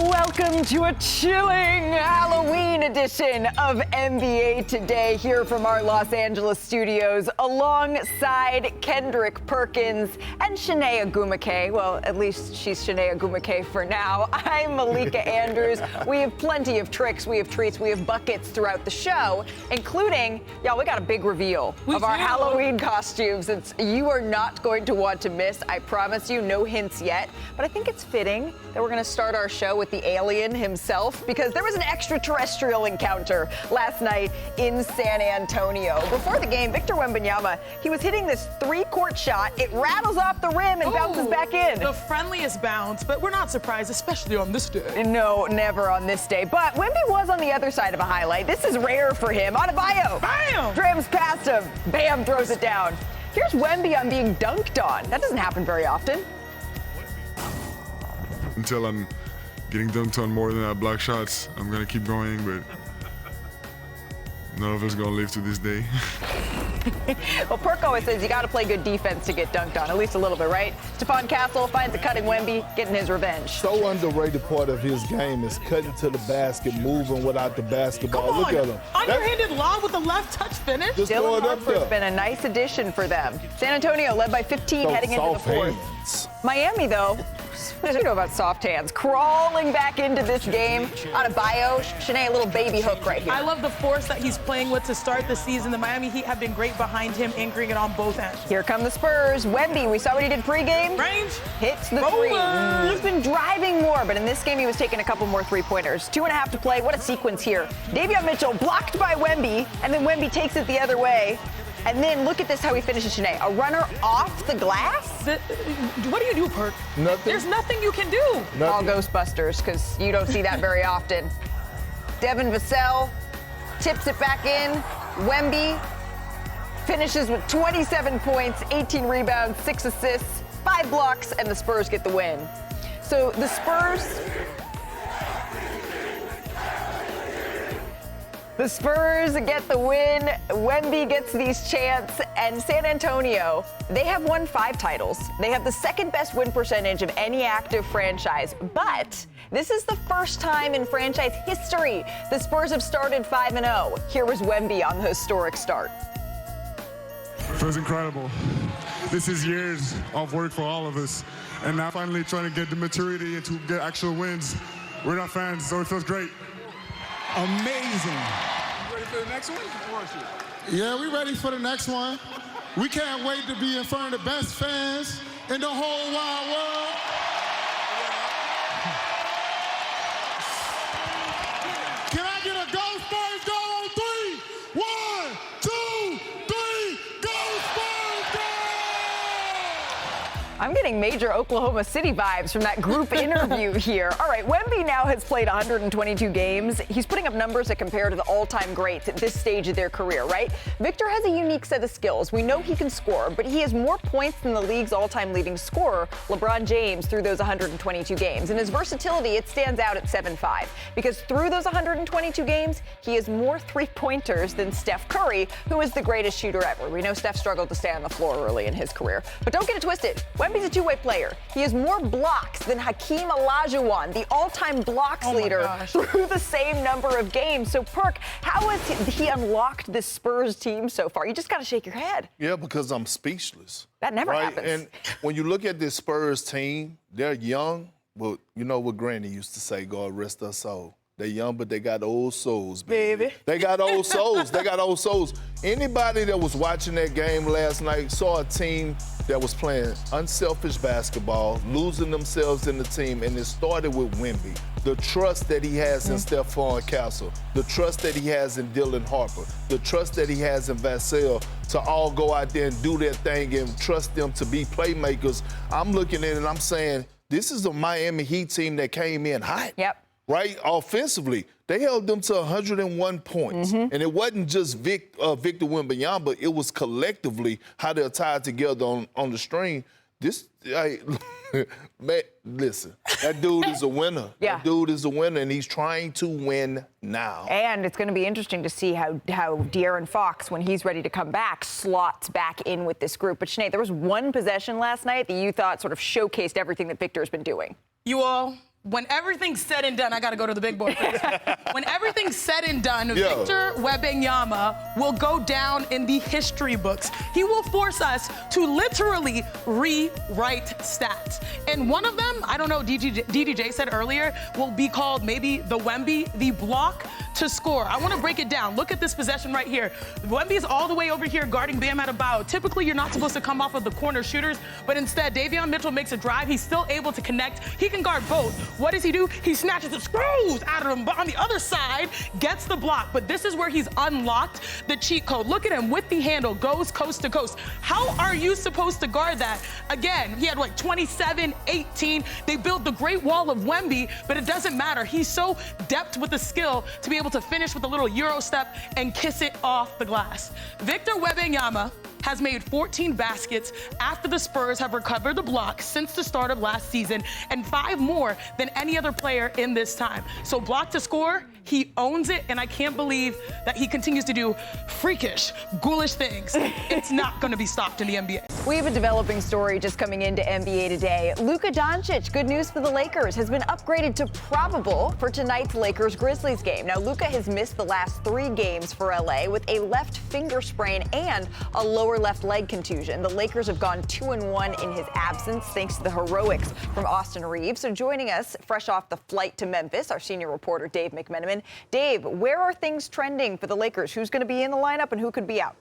Welcome to a chilling Halloween edition of NBA Today here from our Los Angeles studios alongside Kendrick, Perkins, and Chiney Ogwumike. Well, at least she's Chiney Ogwumike for now. I'm Malika Andrews. We have plenty of tricks, we have treats, we have buckets throughout the show, including, y'all, we got a big reveal of our Halloween costumes. You are not going to want to miss, I promise you, no hints yet. But I think it's fitting that we're going to start our show with the alien himself, because there was an extraterrestrial encounter last night in San Antonio. Before the game, Victor Wembanyama, he was hitting this three-court shot. It rattles off the rim and bounces back in. The friendliest bounce, but we're not surprised, especially on this day. No, never on this day. But Wemby was on the other side of a highlight. This is rare for him. On a bio. Bam! Drams past him. Bam, throws it down. Here's Wemby on being dunked on. That doesn't happen very often. Until I'm getting dunked on more than that block shots, I'm gonna keep going, but none of us gonna live to this day. Well, Perk always says you got to play good defense to get dunked on, at least a little bit, right? Stephon Castle finds a cutting Wemby, getting his revenge. So underrated part of his game is cutting to the basket, moving without the basketball. Come on. Look at him. Underhanded lob with a left touch finish. Just Dylan going up Hartford's there. been a nice addition for them. San Antonio led by 15 heading into the Soft fourth. hands. Miami, though, what do you know about soft hands? Crawling back into this game on a bio. Chiney, a little baby hook right here. I love the force that he's playing with to start the season. The Miami Heat have been great behind him, anchoring it on both ends. Here come the Spurs. Wemby, we saw what he did pregame. Range. Hits the Bowler. three. He's been driving more, but in this game he was taking a couple more three-pointers. 2.5 to play. What a sequence here. Davion Mitchell blocked by Wemby, and then Wemby takes it the other way. And then look at this, how he finishes Chiney. A runner off the glass? What do you do, Perk? Nothing. There's nothing you can do. Nothing. All Ghostbusters, because you don't see that very often. Devin Vassell tips it back in. Wemby finishes with 27 points, 18 rebounds, 6 assists, 5 blocks, and the Spurs get the win. So the Spurs get the win. Wemby gets these chants, and San Antonio, they have won 5 titles. They have the second best win percentage of any active franchise, but this is the first time in franchise history the Spurs have started 5-0. Here was Wemby on the historic start. Feels incredible. This is years of work for all of us, and now finally trying to get the maturity and to get actual wins. We're not fans, so it feels great. Amazing. You ready for the next one? Yeah, we ready for the next one. We can't wait to be in front of the best fans in the whole wide world. Can I get a go Spurs go on 3? 1, 2, 3, go Spurs go! I'm getting major Oklahoma City vibes from that group interview here. All right, Wemby now has played 122 games. He's putting up numbers that compare to the all-time greats at this stage of their career, right? Victor has a unique set of skills. We know he can score, but he has more points than the league's all-time leading scorer, LeBron James, through those 122 games. And his versatility, it stands out at 7'5", because through those 122 games, he has more three-pointers than Steph Curry, who is the greatest shooter ever. We know Steph struggled to stay on the floor early in his career. But don't get it twisted. Wemby's a two-way player. He has more blocks than Hakeem Olajuwon, the all-time blocks leader, through the same number of games. So, Perk, how has he unlocked this Spurs team so far? You just got to shake your head. Yeah, because I'm speechless. That never happens. And when you look at this Spurs team, they're young, but you know what Granny used to say, God rest her soul. They're young, but they got old souls, baby. They got old souls. They got old souls. Anybody that was watching that game last night saw a team that was playing unselfish basketball, losing themselves in the team, and it started with Wemby. The trust that he has in Stephon Castle, the trust that he has in Dylan Harper, the trust that he has in Vassell to all go out there and do their thing and trust them to be playmakers. I'm looking at it and I'm saying, this is a Miami Heat team that came in hot. Yep. Right? Offensively, they held them to 101 points. And it wasn't just Victor Wembanyama, it was collectively how they're tied together on the string. This, man, listen, that dude is a winner. Yeah. That dude is a winner, and he's trying to win now. And it's going to be interesting to see how De'Aaron Fox, when he's ready to come back, slots back in with this group. But, Sinead, there was one possession last night that you thought sort of showcased everything that Victor's been doing. You all, when everything's said and done, I got to go to the big boy first. When everything's said and done, Victor Wembanyama will go down in the history books. He will force us to literally rewrite stats. And one of them, I don't know, DDJ said earlier, will be called maybe the Wemby, the block to score. I want to break it down. Look at this possession right here. Wemby's all the way over here guarding Bam Adebayo. Typically, you're not supposed to come off of the corner shooters, but instead, Davion Mitchell makes a drive. He's still able to connect. He can guard both. What does he do? He snatches it, screws out of him, but on the other side, gets the block. But this is where he's unlocked the cheat code. Look at him with the handle, goes coast to coast. How are you supposed to guard that? Again, he had like 27, 18. They built the great wall of Wemby, but it doesn't matter. He's so depth with the skill to be able to finish with a little Euro step and kiss it off the glass. Victor Wembanyama has made 14 baskets after the Spurs have recovered the block since the start of last season, and 5 more than any other player in this time. So block to score, he owns it, and I can't believe that he continues to do freakish, ghoulish things. It's not going to be stopped in the NBA. We have a developing story just coming into NBA today. Luka Doncic, good news for the Lakers, has been upgraded to probable for tonight's Lakers-Grizzlies game. Now, Luka has missed the last 3 games for LA with a left finger sprain and a lower left leg contusion. The Lakers have gone 2-1 in his absence thanks to the heroics from Austin Reaves. So joining us fresh off the flight to Memphis, our senior reporter Dave McMenamin. Dave, where are things trending for the Lakers? Who's going to be in the lineup and who could be out?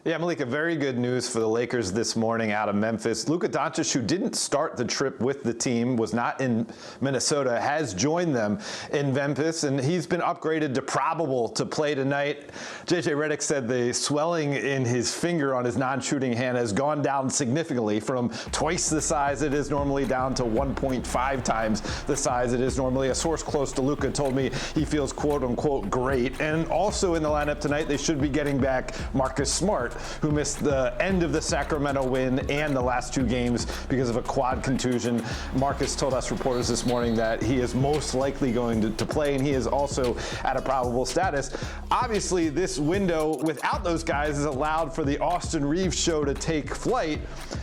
Yeah, Malika, very good news for the Lakers this morning out of Memphis. Luka Doncic, who didn't start the trip with the team, was not in Minnesota, has joined them in Memphis, and he's been upgraded to probable to play tonight. JJ Redick said the swelling in his finger on his non-shooting hand has gone down significantly from twice the size it is normally down to 1.5 times the size it is normally. A source close to Luka told me he feels quote-unquote great. And also in the lineup tonight, they should be getting back Marcus Smart, who missed the end of the Sacramento win and the last 2 games because of a quad contusion. Marcus told us reporters this morning that he is most likely going to play, and he is also at a probable status. Obviously, this window without those guys has allowed for the Austin Reaves show to take flight.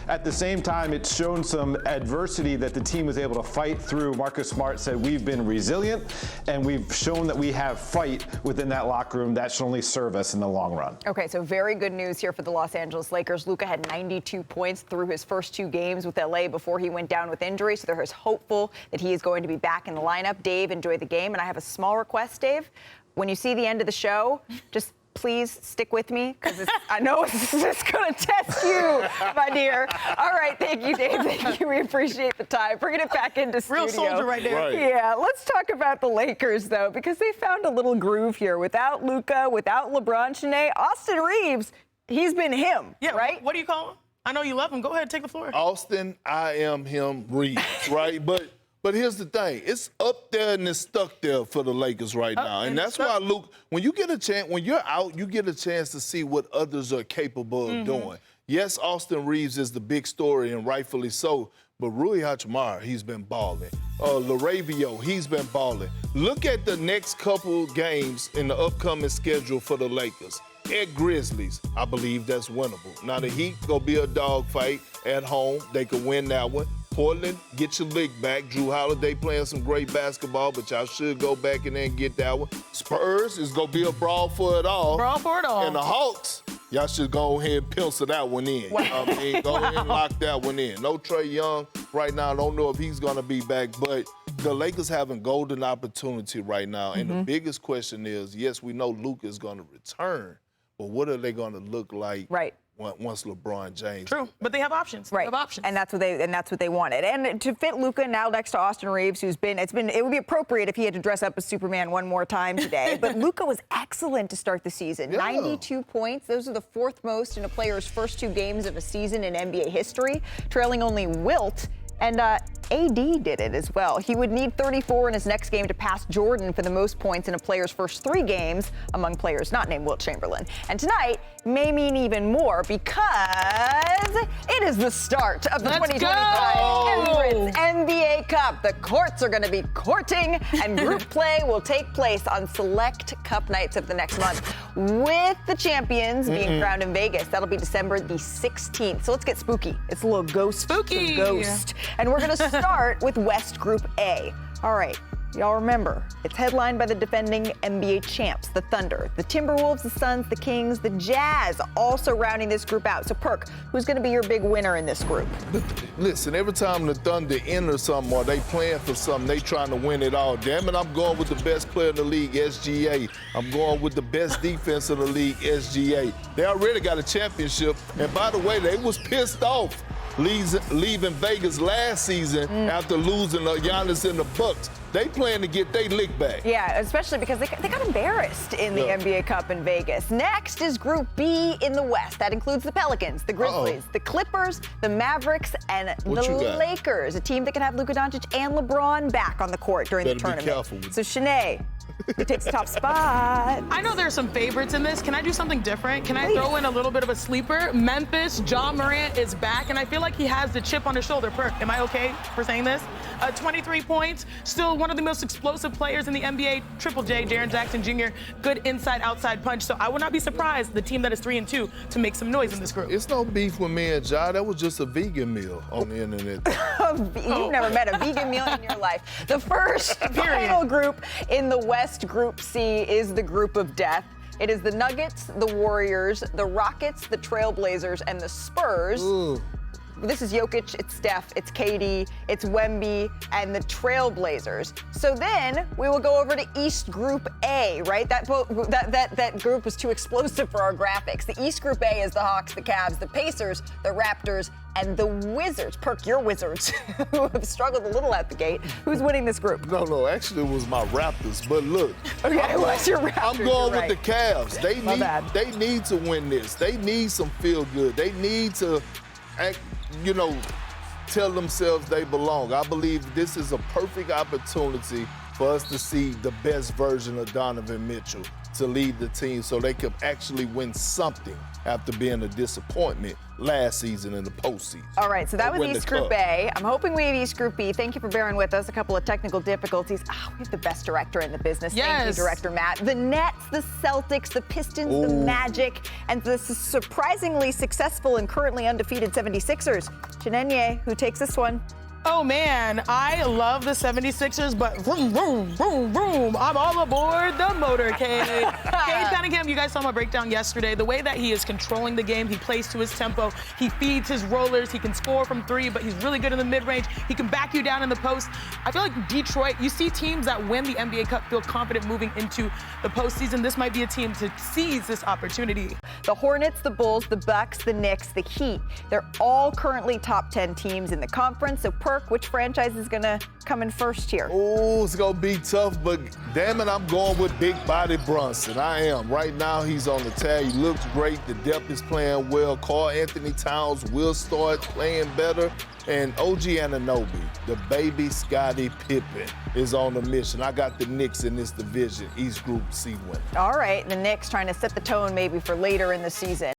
At the same time, it's shown some adversity that the team was able to fight through. Marcus Smart said, "We've been resilient, and we've shown that we have fight within that locker room. That should only serve us in the long run." Okay, so very good news here for the Los Angeles Lakers. Luka had 92 points through his first 2 games with LA before he went down with injury, so they're hopeful that he is going to be back in the lineup. Dave, enjoy the game, and I have a small request, Dave. When you see the end of the show, just please stick with me, because I know it's just going to test you, my dear. All right, thank you, Dave. Thank you. We appreciate the time. Bringing it back into studio. Real soldier right there. Right. Yeah, let's talk about the Lakers, though, because they found a little groove here. Without Luka, without LeBron, Chiney, Austin Reaves, he's been him, Yeah, right? What do you call him? I know you love him. Go ahead, take the floor. Austin, I am him, Reaves, right? But here's the thing. It's up there and it's stuck there for the Lakers right now. And that's why, Luke, when you get a chance, when you're out, you get a chance to see what others are capable of doing. Yes, Austin Reaves is the big story, and rightfully so, but Rui Hachimura, he's been balling. LaRavio, he's been balling. Look at the next couple games in the upcoming schedule for the Lakers. At Grizzlies, I believe that's winnable. Now, the Heat gonna be a dogfight at home. They could win that one. Portland, get your lick back. Drew Holiday playing some great basketball, but y'all should go back in there and get that one. Spurs is going to be a brawl for it all. Brawl for it all. And the Hawks, y'all should go ahead and pencil that one in. Wow. You know what I mean? Go ahead and lock that one in. No Trae Young right now. I don't know if he's going to be back, but the Lakers have a golden opportunity right now. And the biggest question is, yes, we know Luka is going to return, but what are they going to look like? Right. Once LeBron James. True, but they have options. Right. They have options. And that's what they wanted. And to fit Luka now next to Austin Reaves, it would be appropriate if he had to dress up as Superman one more time today. But Luka was excellent to start the season. Yeah. 92 points. Those are the 4th most in a player's first 2 games of a season in NBA history, trailing only Wilt. And AD did it as well. He would need 34 in his next game to pass Jordan for the most points in a player's first 3 games among players not named Wilt Chamberlain. And tonight may mean even more because it is the start of the 2025 Emirates NBA Cup. The courts are going to be courting, and group play will take place on select cup nights of the next month, with the champions being crowned in Vegas. That'll be December the 16th. So let's get spooky. It's a little ghost. Spooky. Ghost. And we're going to start with West Group A. All right. Y'all remember, it's headlined by the defending NBA champs, the Thunder, the Timberwolves, the Suns, the Kings, the Jazz, also rounding this group out. So, Perk, who's going to be your big winner in this group? Listen, every time the Thunder enter something or they playing for something, they trying to win it all. Damn it, I'm going with the best player in the league, SGA. I'm going with the best defense in the league, SGA. They already got a championship. And by the way, they was pissed off leaving Vegas last season after losing Giannis and the Bucks. They plan to get their lick back. Yeah, especially because they got embarrassed in the NBA Cup in Vegas. Next is Group B in the West. That includes the Pelicans, the Grizzlies, the Clippers, the Mavericks, and the Lakers. A team that can have Luka Doncic and LeBron back on the court during the tournament. Be careful with so, Chiney, who takes the top spot? I know there's some favorites in this. Can I do something different? Can I throw in a little bit of a sleeper? Memphis, Ja Morant is back, and I feel like he has the chip on his shoulder. Perk, am I okay for saying this? 23 points, still one of the most explosive players in the NBA. Triple J, Jaren Jackson Jr., good inside-outside punch. So I would not be surprised the team that is 3-2 to make some noise in this group. It's no beef with me and Ja. That was just a vegan meal on the internet. You've never met a vegan meal in your life. The first final group in the West, Group C, is the group of death. It is the Nuggets, the Warriors, the Rockets, the Trailblazers, and the Spurs. Ooh. This is Jokic, it's Steph, it's KD, it's Wemby, and the Trailblazers. So then we will go over to East Group A, right? That group was too explosive for our graphics. The East Group A is the Hawks, the Cavs, the Pacers, the Raptors, and the Wizards. Perk, your Wizards, who have struggled a little at the gate. Who's winning this group? No, actually it was my Raptors. But look, okay, it was your Raptors. I'm going with the Cavs. They need to win this. They need some feel good. They need to tell themselves they belong. I believe this is a perfect opportunity for us to see the best version of Donovan Mitchell to lead the team so they could actually win something after being a disappointment last season in the postseason. All right, so that was East Group A. I'm hoping we have East Group B. Thank you for bearing with us. A couple of technical difficulties. We have the best director in the business. Yes. Thank you, Director Matt. The Nets, the Celtics, the Pistons, the Magic, and the surprisingly successful and currently undefeated 76ers. Chiney, who takes this one? Oh, man, I love the 76ers, but vroom, vroom, vroom, vroom. I'm all aboard the motorcade. Cade Cunningham, you guys saw my breakdown yesterday. The way that he is controlling the game, he plays to his tempo. He feeds his rollers. He can score from three, but he's really good in the mid-range. He can back you down in the post. I feel like Detroit, you see teams that win the NBA Cup feel confident moving into the postseason. This might be a team to seize this opportunity. The Hornets, the Bulls, the Bucks, the Knicks, the Heat. They're all currently top 10 teams in the conference. So, Perk, which franchise is going to come in first here? Oh, it's going to be tough, but damn it, I'm going with Big Body Brunson. I am. Right now, he's on the tag. He looks great. The depth is playing well. Karl Anthony Towns will start playing better. And OG Anunoby, the baby Scottie Pippen, is on the mission. I got the Knicks in this division, East Group C win. All right, the Knicks trying to set the tone maybe for later in the season.